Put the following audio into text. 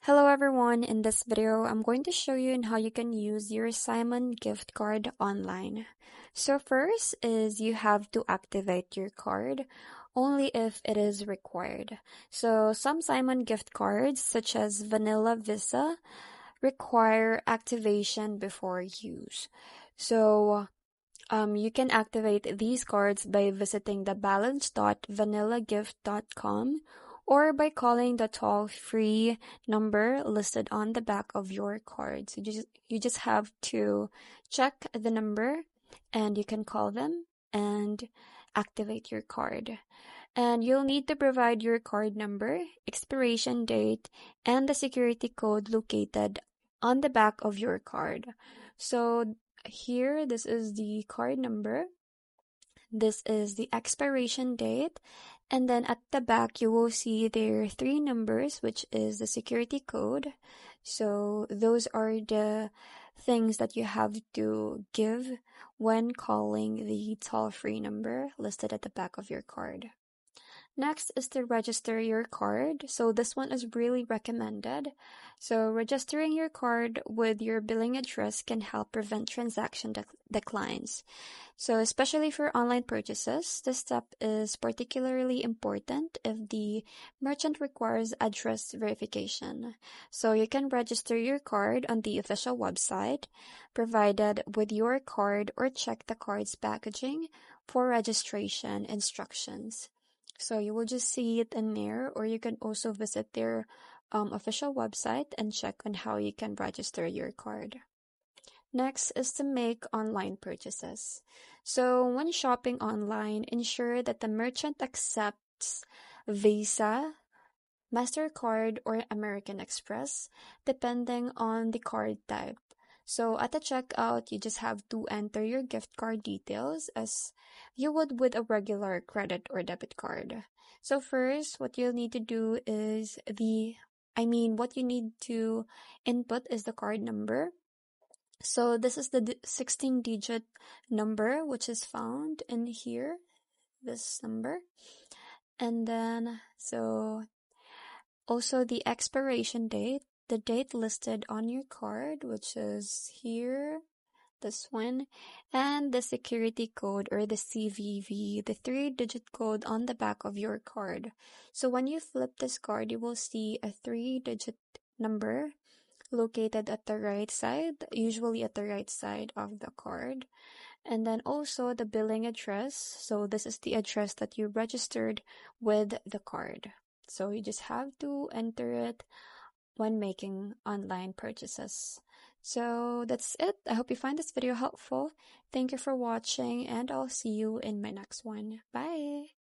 Hello everyone, in this video I'm going to show you on how you can use your Simon gift card online. So first is you have to activate your card only if it is required. So some Simon gift cards such as Vanilla Visa require activation before use. So you can activate these cards by visiting the balance.vanillagift.com or by calling the toll-free number listed on the back of your card. So you just have to check the number and you can call them and activate your card. And you'll need to provide your card number, expiration date, and the security code located on the back of your card. So here, this is the card number. This is the expiration date. And then at the back, you will see there are three numbers, which is the security code. So those are the things that you have to give when calling the toll-free number listed at the back of your card. Next is to register your card. So this one is really recommended. So registering your card with your billing address can help prevent transaction declines. So especially for online purchases, this step is particularly important if the merchant requires address verification. So you can register your card on the official website provided with your card or check the card's packaging for registration instructions. So you will just see it in there, or you can also visit their official website and check on how you can register your card. Next is to make online purchases. So when shopping online, ensure that the merchant accepts Visa, MasterCard, or American Express, depending on the card type. So at the checkout, you just have to enter your gift card details as you would with a regular credit or debit card. So first, what you'll need to do is what you need to input is the card number. So this is the 16-digit number which is found in here, this number. And then, so also the expiration date, the date listed on your card, which is here, this one, and the security code or the CVV, the 3-digit code on the back of your card. So when you flip this card, you will see a 3-digit number located at the right side, usually at the right side of the card. And then also the billing address. So this is the address that you registered with the card. So you just have to enter it when making online purchases. So that's it. I hope you find this video helpful. Thank you for watching, and I'll see you in my next one. Bye!